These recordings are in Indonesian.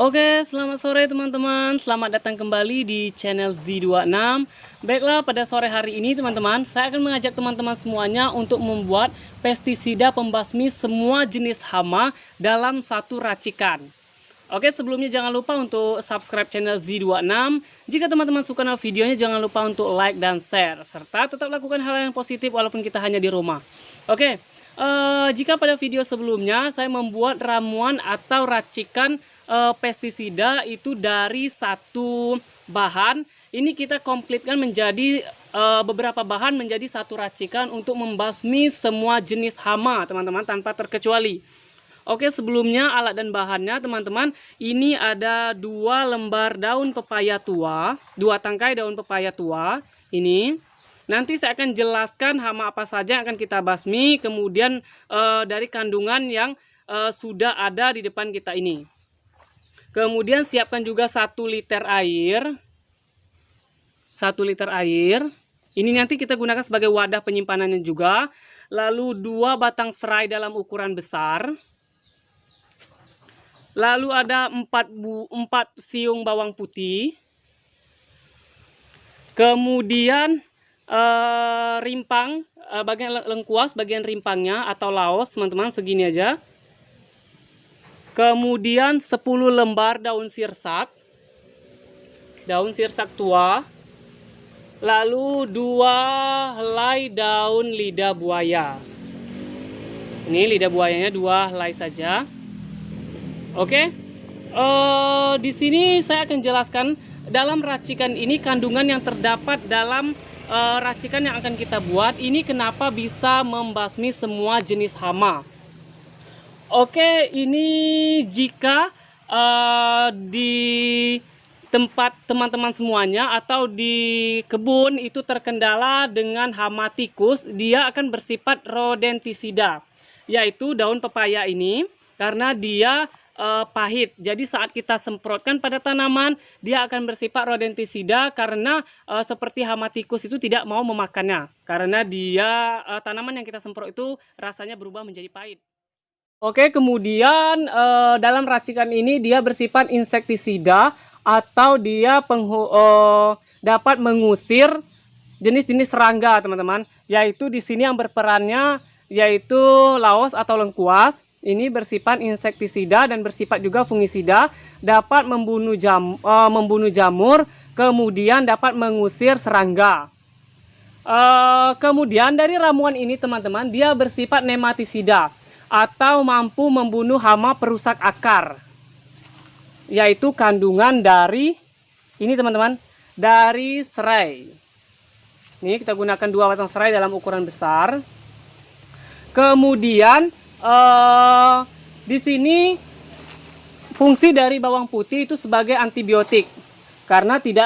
Oke, selamat sore teman-teman. Selamat datang kembali di channel Z26. Baiklah, pada sore hari ini teman-teman, saya akan mengajak teman-teman semuanya untuk membuat pestisida pembasmi semua jenis hama dalam satu racikan. Oke, sebelumnya jangan lupa untuk subscribe channel Z26. Jika teman-teman suka videonya, jangan lupa untuk like dan share. Serta tetap lakukan hal yang positif walaupun kita hanya di rumah. Oke, jika pada video sebelumnya saya membuat ramuan atau racikan pestisida itu dari satu bahan, ini kita komplitkan menjadi beberapa bahan menjadi satu racikan untuk membasmi semua jenis hama teman-teman tanpa terkecuali. Oke, sebelumnya alat dan bahannya teman-teman, ini ada 2 lembar daun pepaya tua, 2 tangkai daun pepaya tua ini. Nanti saya akan jelaskan hama apa saja yang akan kita basmi, kemudian dari kandungan yang sudah ada di depan kita ini. Kemudian siapkan juga 1 liter air. 1 liter air. Ini nanti kita gunakan sebagai wadah penyimpanannya juga. Lalu 2 batang serai dalam ukuran besar. Lalu ada 4 siung bawang putih. Kemudian rimpang, bagian lengkuas, bagian rimpangnya atau laos teman-teman segini aja. Kemudian 10 lembar daun sirsak tua. Lalu 2 helai daun lidah buaya. Ini lidah buayanya 2 helai saja. Oke, di sini saya akan jelaskan dalam racikan ini kandungan yang terdapat dalam racikan yang akan kita buat ini kenapa bisa membasmi semua jenis hama. Oke, ini jika di tempat teman-teman semuanya atau di kebun itu terkendala dengan hama tikus, dia akan bersifat rodentisida, yaitu daun pepaya ini karena dia pahit. Jadi saat kita semprotkan pada tanaman, dia akan bersifat rodentisida karena seperti hama tikus itu tidak mau memakannya. Karena dia tanaman yang kita semprot itu rasanya berubah menjadi pahit. Oke, kemudian dalam racikan ini dia bersifat insektisida atau dia dapat mengusir jenis-jenis serangga, teman-teman. Yaitu di sini yang berperannya yaitu laos atau lengkuas. Ini bersifat insektisida dan bersifat juga fungisida, dapat membunuh jamur, kemudian dapat mengusir serangga. Kemudian dari ramuan ini teman-teman, dia bersifat nematisida atau mampu membunuh hama perusak akar. Yaitu kandungan dari ini teman-teman, dari serai. Ini kita gunakan 2 batang serai dalam ukuran besar. Kemudian di sini fungsi dari bawang putih itu sebagai antibiotik karena tidak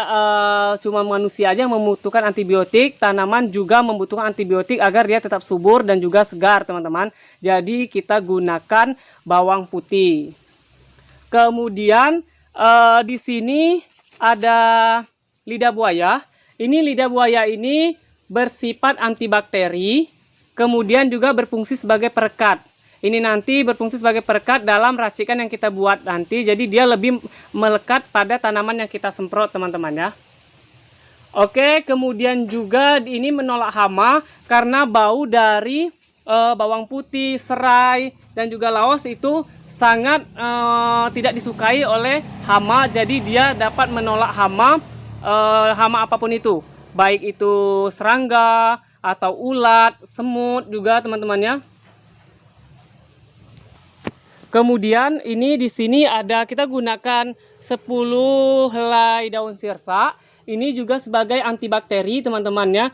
cuma manusia aja yang membutuhkan antibiotik, tanaman juga membutuhkan antibiotik agar dia tetap subur dan juga segar teman-teman. Jadi kita gunakan bawang putih. Kemudian di sini ada lidah buaya. Ini lidah buaya ini bersifat antibakteri, kemudian juga berfungsi sebagai perekat. Ini nanti berfungsi sebagai perekat dalam racikan yang kita buat nanti. Jadi dia lebih melekat pada tanaman yang kita semprot teman-teman ya. Oke, kemudian juga ini menolak hama karena bau dari bawang putih, serai, dan juga laos itu sangat tidak disukai oleh hama. Jadi dia dapat menolak hama, hama apapun itu. Baik itu serangga, atau ulat, semut juga teman-teman ya. Kemudian ini di sini ada kita gunakan 10 helai daun sirsak. Ini juga sebagai antibakteri teman-teman ya.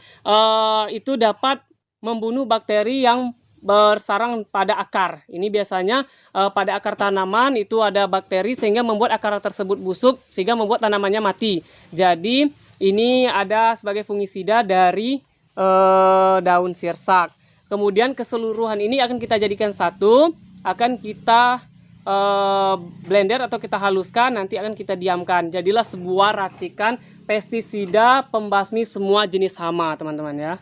Itu dapat membunuh bakteri yang bersarang pada akar. Ini biasanya pada akar tanaman itu ada bakteri sehingga membuat akar tersebut busuk sehingga membuat tanamannya mati. Jadi ini ada sebagai fungisida dari daun sirsak. Kemudian keseluruhan ini akan kita jadikan satu, akan kita blender atau kita haluskan, nanti akan kita diamkan. Jadilah sebuah racikan pestisida pembasmi semua jenis hama teman-teman ya.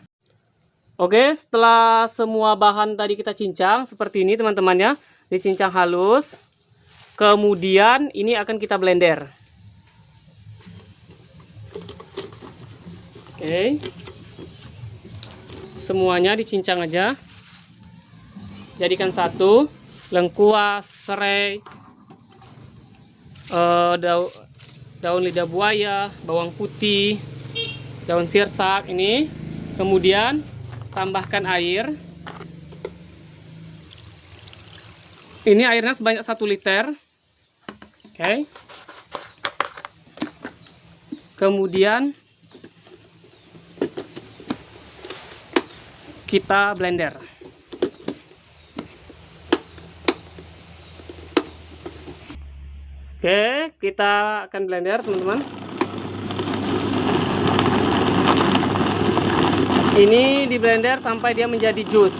Oke, setelah semua bahan tadi kita cincang seperti ini teman-teman ya, dicincang halus. Kemudian ini akan kita blender. Oke. Semuanya dicincang aja. Jadikan satu. Lengkuas, serai, daun lidah buaya, bawang putih, daun sirsak ini. Kemudian tambahkan air. Ini airnya sebanyak 1 liter. Oke. Kemudian kita blender. Oke, kita akan blender, teman-teman. Ini di blender sampai dia menjadi jus.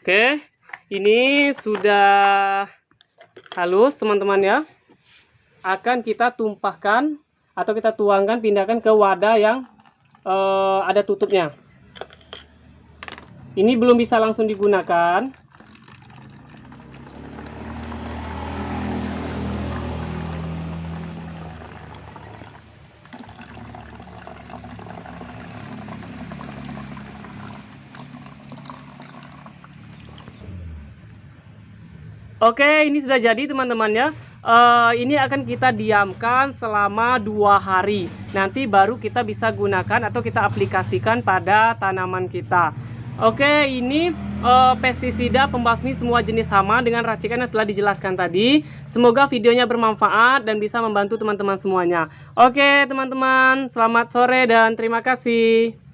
Oke, ini sudah halus, teman-teman ya. Akan kita tumpahkan atau kita tuangkan, pindahkan ke wadah yang ada tutupnya. Ini belum bisa langsung digunakan. Oke, ini sudah jadi, teman-teman ya. Ini akan kita diamkan selama 2 hari. Nanti baru kita bisa gunakan atau kita aplikasikan pada tanaman kita. Oke, ini pestisida pembasmi semua jenis hama dengan racikan yang telah dijelaskan tadi. Semoga videonya bermanfaat dan bisa membantu teman-teman semuanya. Oke, teman-teman, selamat sore dan terima kasih.